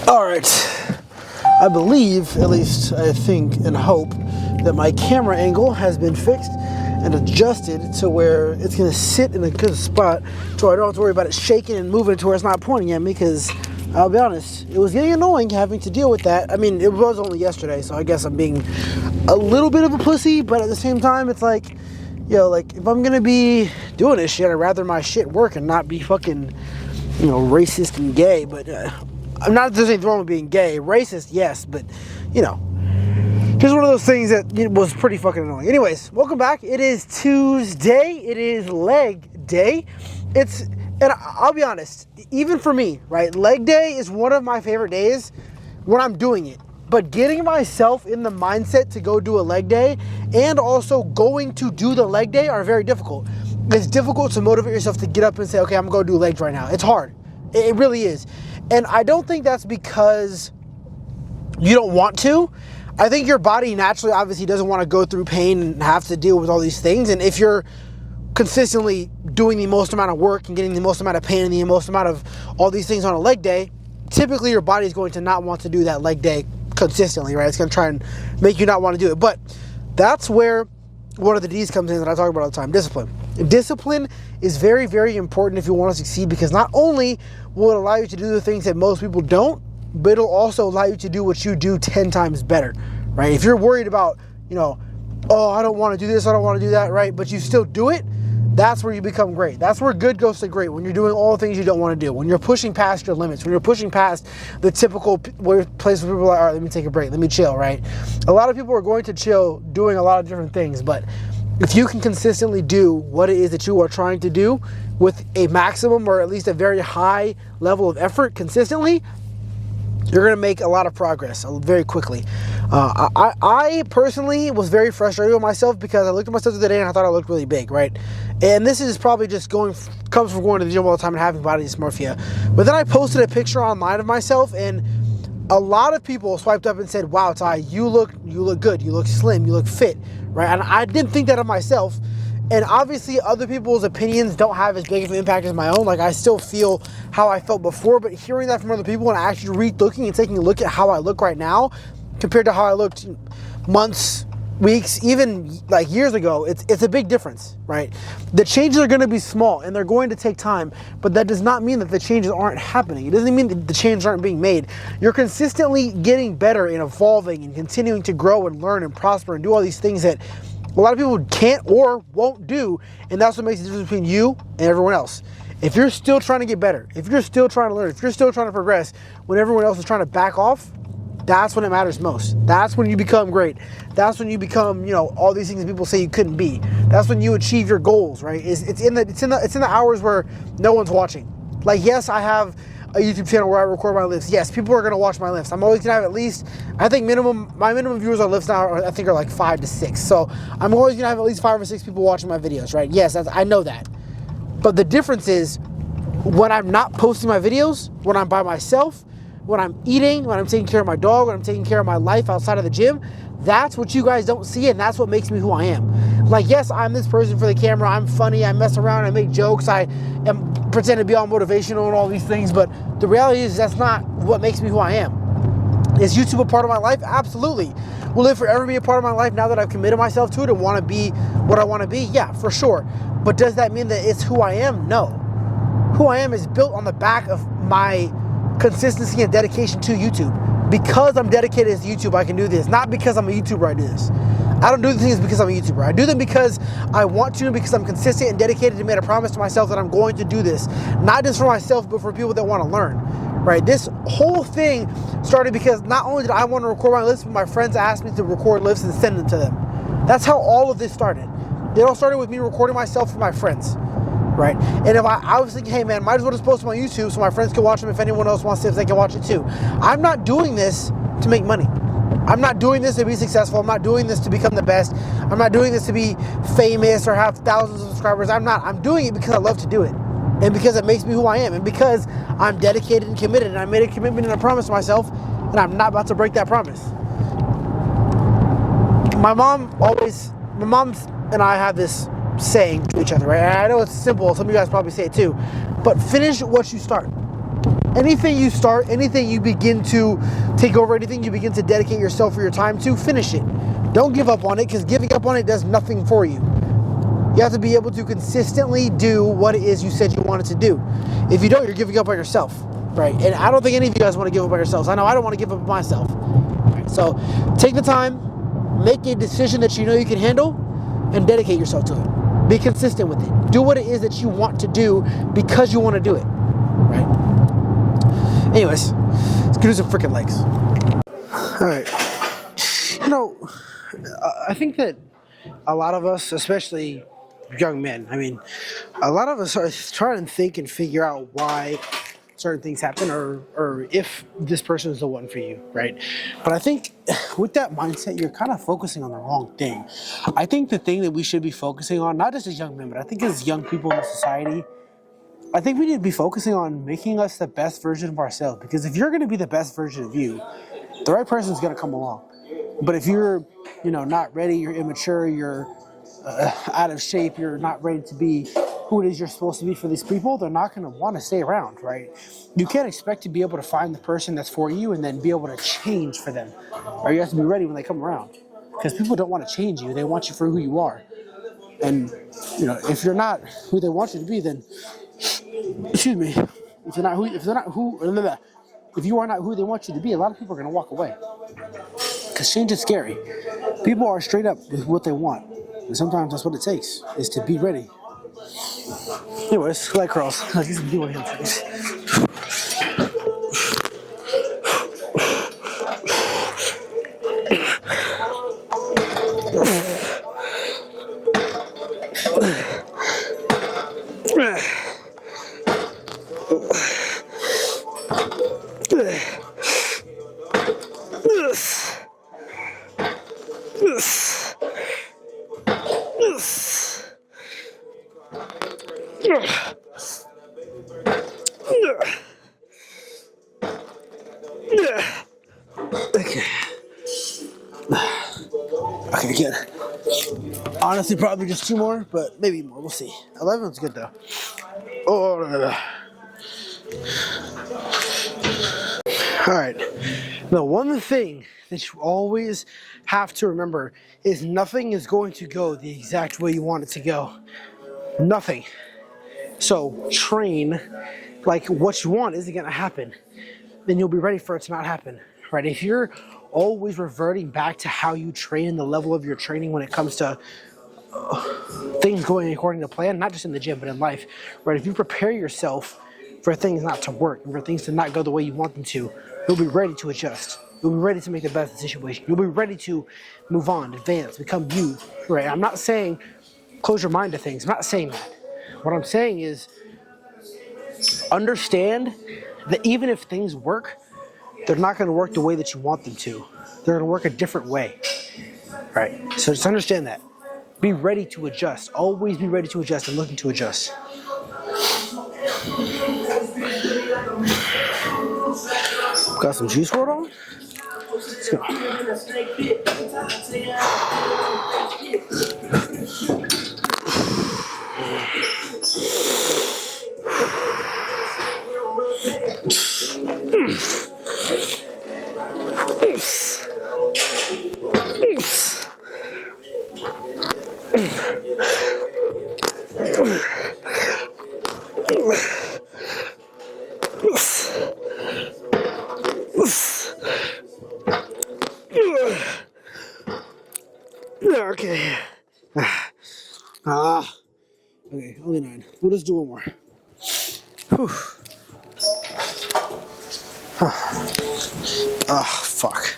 Alright, I believe, at least I think and hope, that my camera angle has been fixed and adjusted to where it's going to sit in a good spot so I don't have to worry about it shaking and moving to where it's not pointing at me, because I'll be honest, it was getting annoying having to deal with that. I mean, it was only yesterday, so I guess I'm being a little bit of a pussy, but at the same time, it's like, yo, like, if I'm going to be doing this shit, I'd rather my shit work and not be fucking, you know, racist and gay, but I'm not that there's anything wrong with being gay. Racist, yes, but, you know, just one of those things that it was pretty fucking annoying. Anyways, welcome back. It is Tuesday. It is leg day. And I'll be honest, even for me, right, leg day is one of my favorite days when I'm doing it. But getting myself in the mindset to go do a leg day and also going to do the leg day are very difficult. It's difficult to motivate yourself to get up and say, okay, I'm going to go do legs right now. It's hard. It really is. And I don't think that's because you don't want to. I think your body naturally obviously doesn't want to go through pain and have to deal with all these things. And if you're consistently doing the most amount of work and getting the most amount of pain and the most amount of all these things on a leg day, typically your body is going to not want to do that leg day consistently, right? It's going to try and make you not want to do it. But that's where one of the D's comes in that I talk about all the time: discipline. Discipline is very, very important if you want to succeed, because not only will it allow you to do the things that most people don't, but it'll also allow you to do what you do 10 times better, right? If you're worried about, you know, oh, I don't want to do this, I don't want to do that, right? But you still do it, that's where you become great. That's where good goes to great, when you're doing all the things you don't want to do, when you're pushing past your limits, when you're pushing past the typical place where people are like, all right, let me take a break, let me chill, right? A lot of people are going to chill doing a lot of different things, but if you can consistently do what it is that you are trying to do with a maximum or at least a very high level of effort consistently, you're going to make a lot of progress very quickly. I personally was very frustrated with myself because I looked at myself the other day and I thought I looked really big, right? And this is probably just comes from going to the gym all the time and having body dysmorphia. But then I posted a picture online of myself, and a lot of people swiped up and said, wow, Ty, you look good, you look slim, you look fit, right? And I didn't think that of myself. And obviously other people's opinions don't have as big of an impact as my own. Like, I still feel how I felt before, but hearing that from other people and actually re-looking and taking a look at how I look right now compared to how I looked months, weeks, even like years ago, it's a big difference, right? The changes are going to be small and they're going to take time, but that does not mean that the changes aren't happening. It doesn't mean that the changes aren't being made. You're consistently getting better and evolving and continuing to grow and learn and prosper and do all these things that a lot of people can't or won't do, and that's what makes the difference between you and everyone else. If you're still trying to get better, if you're still trying to learn, if you're still trying to progress when everyone else is trying to back off, that's when it matters most. That's when you become great. That's when you become, you know, all these things that people say you couldn't be. That's when you achieve your goals, right? It's in the hours where no one's watching. Like, yes, I have a YouTube channel where I record my lifts. Yes, people are going to watch my lifts. I'm always going to have at least, I think my minimum viewers on lifts now I think are like 5 to 6. So I'm always going to have at least 5 or 6 people watching my videos, right? Yes, I know that. But the difference is when I'm not posting my videos, when I'm by myself, when I'm eating, when I'm taking care of my dog, when I'm taking care of my life outside of the gym, that's what you guys don't see, and that's what makes me who I am. Like, yes, I'm this person for the camera. I'm funny. I mess around. I make jokes. I pretend to be all motivational and all these things, but the reality is that's not what makes me who I am. Is YouTube a part of my life? Absolutely. Will it forever be a part of my life now that I've committed myself to it and want to be what I want to be? Yeah, for sure. But does that mean that it's who I am? No. Who I am is built on the back of my consistency and dedication to YouTube. Because I'm dedicated to YouTube, I can do this. Not because I'm a YouTuber, I do this. I don't do the things because I'm a YouTuber. I do them because I want to, and because I'm consistent and dedicated and made a promise to myself that I'm going to do this. Not just for myself, but for people that want to learn, right? This whole thing started because not only did I want to record my lifts, but my friends asked me to record lifts and send them to them. That's how all of this started. It all started with me recording myself for my friends, right? And if I was thinking, hey man, might as well just post them on YouTube so my friends can watch them if anyone else wants to, if they can watch it too. I'm not doing this to make money. I'm not doing this to be successful. I'm not doing this to become the best. I'm not doing this to be famous or have thousands of subscribers. I'm doing it because I love to do it. And because it makes me who I am. And because I'm dedicated and committed. And I made a commitment and a promise to myself. And I'm not about to break that promise. My mom and I have this saying to each other, right? And I know it's simple. Some of you guys probably say it too. But finish what you start. Anything you start, anything you begin to take over, anything you begin to dedicate yourself or your time to, finish it. Don't give up on it, because giving up on it does nothing for you. You have to be able to consistently do what it is you said you wanted to do. If you don't, you're giving up on yourself, right? And I don't think any of you guys want to give up on yourselves. I know I don't want to give up on myself. Right? So take the time, make a decision that you know you can handle, and dedicate yourself to it. Be consistent with it. Do what it is that you want to do because you want to do it, right? Anyways, let's do some freaking legs. All right. You know, I think that a lot of us, especially young men, I mean, a lot of us are trying to think and figure out why certain things happen, or if this person is the one for you, right? But I think with that mindset, you're kind of focusing on the wrong thing. I think the thing that we should be focusing on, not just as young men, but I think as young people in society, I think we need to be focusing on making us the best version of ourselves. Because if you're going to be the best version of you, the right person is going to come along. But if you're, not ready, you're immature, you're out of shape, you're not ready to be who it is you're supposed to be for these people, they're not going to want to stay around, right? You can't expect to be able to find the person that's for you and then be able to change for them. Or you have to be ready when they come around. Because people don't want to change you, they want you for who you are. And, if you're not who they want you to be, then, excuse me, if you are not who they want you to be, a lot of people are going to walk away. Because change is scary. People are straight up with what they want. And sometimes that's what it takes, is to be ready. Anyways, leg curls. Let's get some deal with him for this. Okay, good. Honestly, probably just 2 more, but maybe more. We'll see. 11's good though. Oh, no. All right. The one thing that you always have to remember is nothing is going to go the exact way you want it to go. Nothing. So train like what you want isn't going to happen. Then you'll be ready for it to not happen, right? If you're always reverting back to how you train, the level of your training when it comes to things going according to plan, not just in the gym, but in life, right? If you prepare yourself for things not to work and for things to not go the way you want them to, you'll be ready to adjust. You'll be ready to make the best of the situation. You'll be ready to move on, advance, become you, right? I'm not saying close your mind to things. I'm not saying that. What I'm saying is understand that even if things work, they're not going to work the way that you want them to. They're going to work a different way, right? So just understand that. Be ready to adjust. Always be ready to adjust and looking to adjust. Got some juice WRLD on? Let's go. Okay. Okay, only 9. We'll just do one more. Whew. Fuck.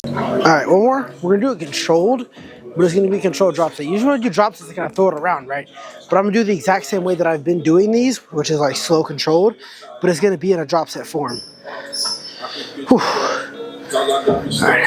Alright, one more. We're gonna do it controlled, but it's gonna be controlled drops. Usually when I do drops, it's gonna throw it around, right? But I'm gonna do the exact same way that I've been doing these, which is like slow controlled, but it's gonna be in a drop set form. Whew. Alright.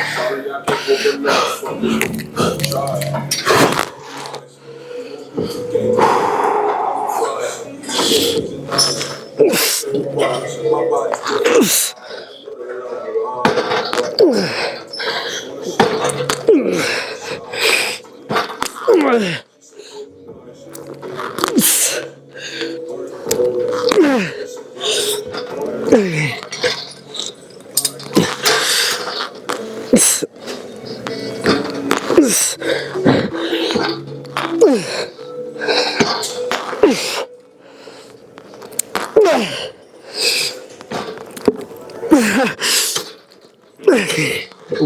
One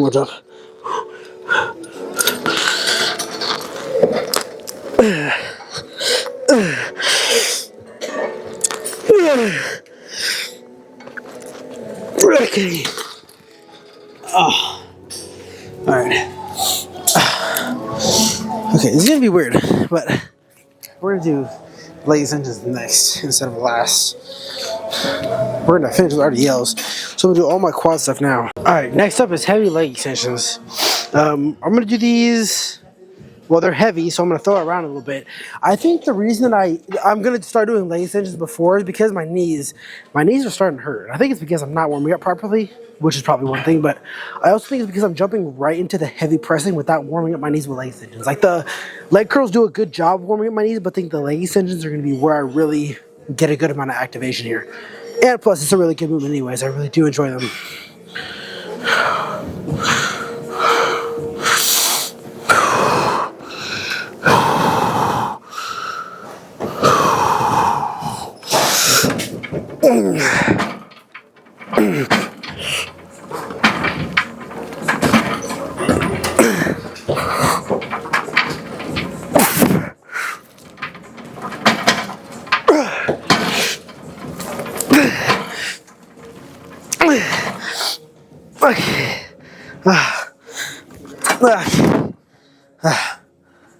more time. Okay. Oh. All right. Okay, this is gonna be weird, but we're gonna do leg extensions next instead of last. We're gonna finish with RDLs, so I'm gonna do all my quad stuff now. All right, next up is heavy leg extensions. I'm gonna do these. Well, they're heavy, so I'm gonna throw it around a little bit. I think the reason that I'm gonna start doing leg extensions before is because my knees are starting to hurt. I think it's because I'm not warming up properly, which is probably one thing, but I also think it's because I'm jumping right into the heavy pressing without warming up my knees with leg extensions. Like the leg curls do a good job warming up my knees, but I think the leg extensions are gonna be where I really get a good amount of activation here. And plus, it's a really good movement anyways. I really do enjoy them. Okay.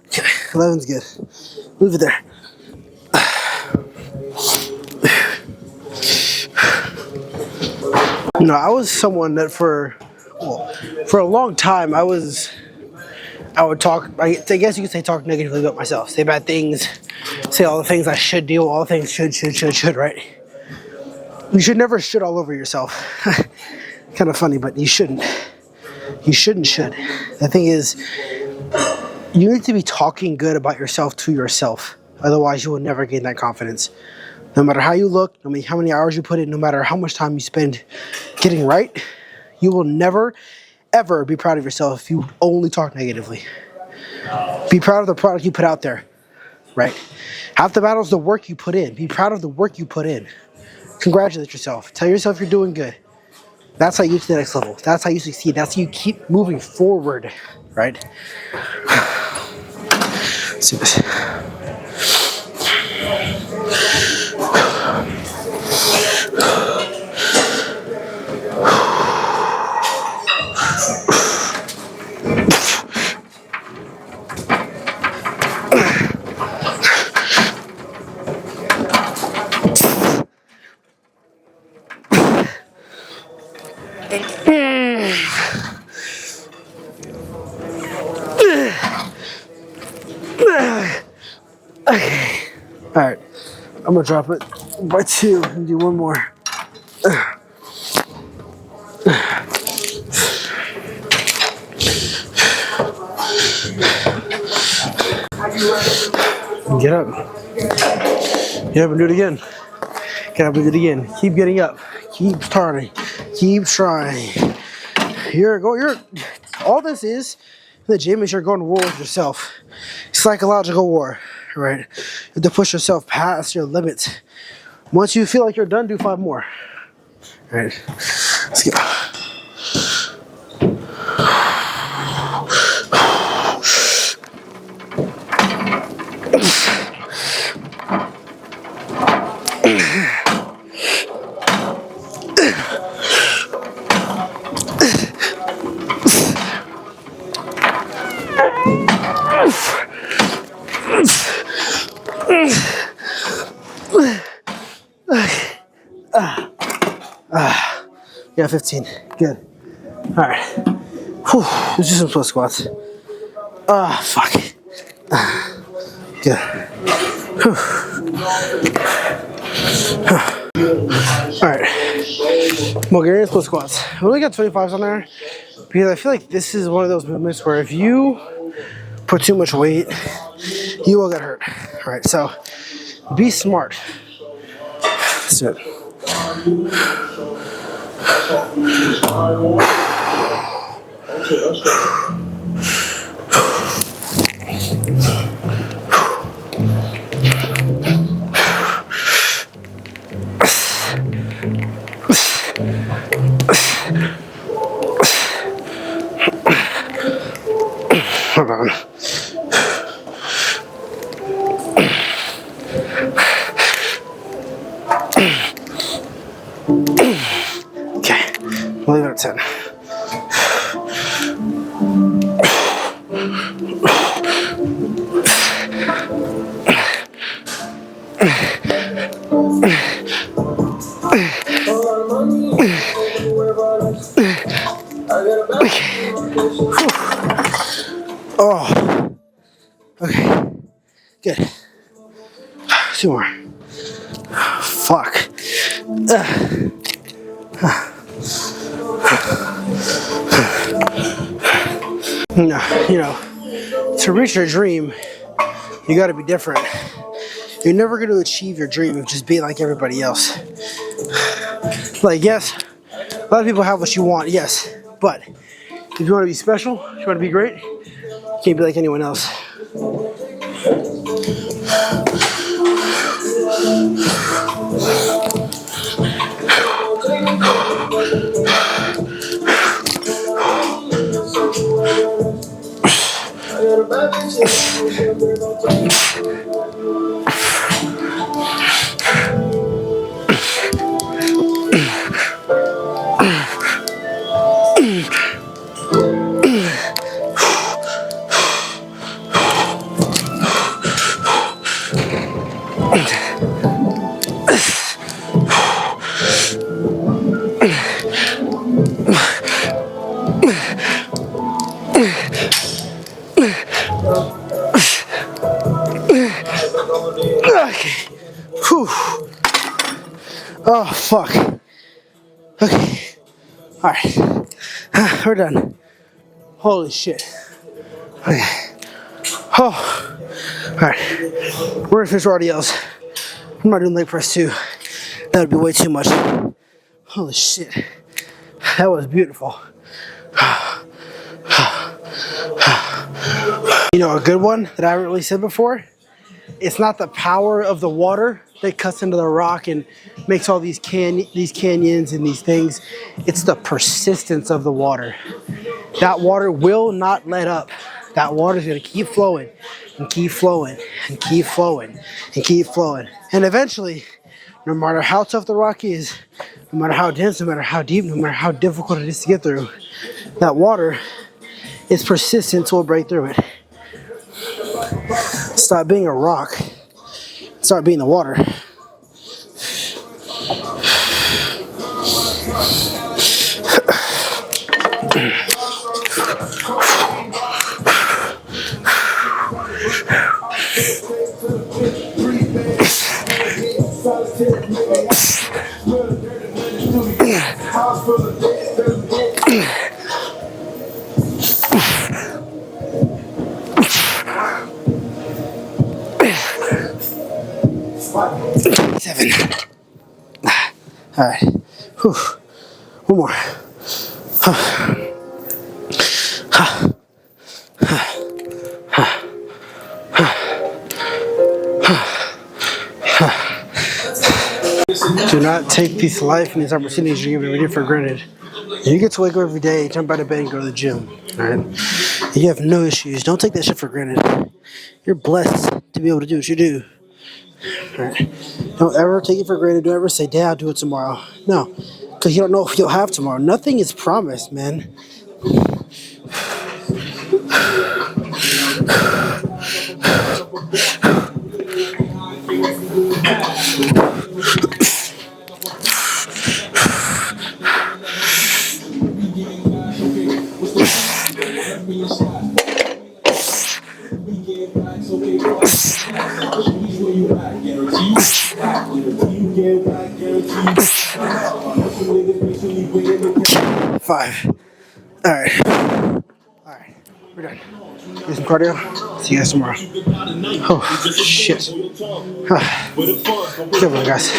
Okay, 11's good. Move it there. You know, I was someone that for a long time I would talk, I guess you could say talk negatively about myself, say bad things, say all the things I should do, all the things should, right? You should never should all over yourself. Kind of funny, but you shouldn't. You shouldn't should. The thing is, you need to be talking good about yourself to yourself. Otherwise, you will never gain that confidence. No matter how you look, no matter how many hours you put in, no matter how much time you spend getting right, you will never, ever be proud of yourself if you only talk negatively. Be proud of the product you put out there, right? Half the battle is the work you put in. Be proud of the work you put in. Congratulate yourself. Tell yourself you're doing good. That's how you get to the next level. That's how you succeed. That's how you keep moving forward, right? Let's do this. Okay. All right. I'm gonna drop it by 2 and do one more. Get up. Get up and do it again. Get up and do it again. Keep getting up. Keep starting. Keep trying. All this is in the gym is you're going to war with yourself. Psychological war, right? You have to push yourself past your limits. Once you feel like you're done, do 5 more. All right. Let's go. Yeah, 15. Good. All right. Whew. Let's do some split squats. Fuck. Good. All right. Bulgarian split squats. I only got 25s on there because I feel like this is one of those movements where if you put too much weight, you will get hurt. All right. So be smart. That's it. Hold on. Okay, we'll leave it at 10. Oh, okay, good. 2 more. Fuck. No, you know, to reach your dream, you gotta be different. You're never gonna achieve your dream of just being like everybody else. Like, yes, a lot of people have what you want, yes, but if you wanna be special, if you wanna be great, you can't be like anyone else. Okay. Whew. Oh, fuck. Okay. Alright. We're done. Holy shit. Okay. Oh. Alright. We're gonna finish our RDLs. I'm not doing leg press too. That would be way too much. Holy shit. That was beautiful. You know, a good one that I haven't really said before? It's not the power of the water that cuts into the rock and makes all these canyons and these things. It's the persistence of the water. That water will not let up. That water is going to keep flowing and keep flowing and keep flowing and keep flowing. And eventually, no matter how tough the rock is, no matter how dense, no matter how deep, no matter how difficult it is to get through, that water, its persistence will break through it. Stop being a rock. Start being the water. Seven. All right. Whew. One more. Do not take these life and these opportunities you're given every day for granted. You get to wake up every day, jump out of bed, and go to the gym. All right. You have no issues. Don't take that shit for granted. You're blessed to be able to do what you do. All right. Don't ever take it for granted. Don't ever say, "Dad, I'll do it tomorrow." No, because you don't know if you'll have tomorrow. Nothing is promised, man. Five. All right. All right. We're done. Do some cardio. See you guys tomorrow. Oh, shit. Good one, guys.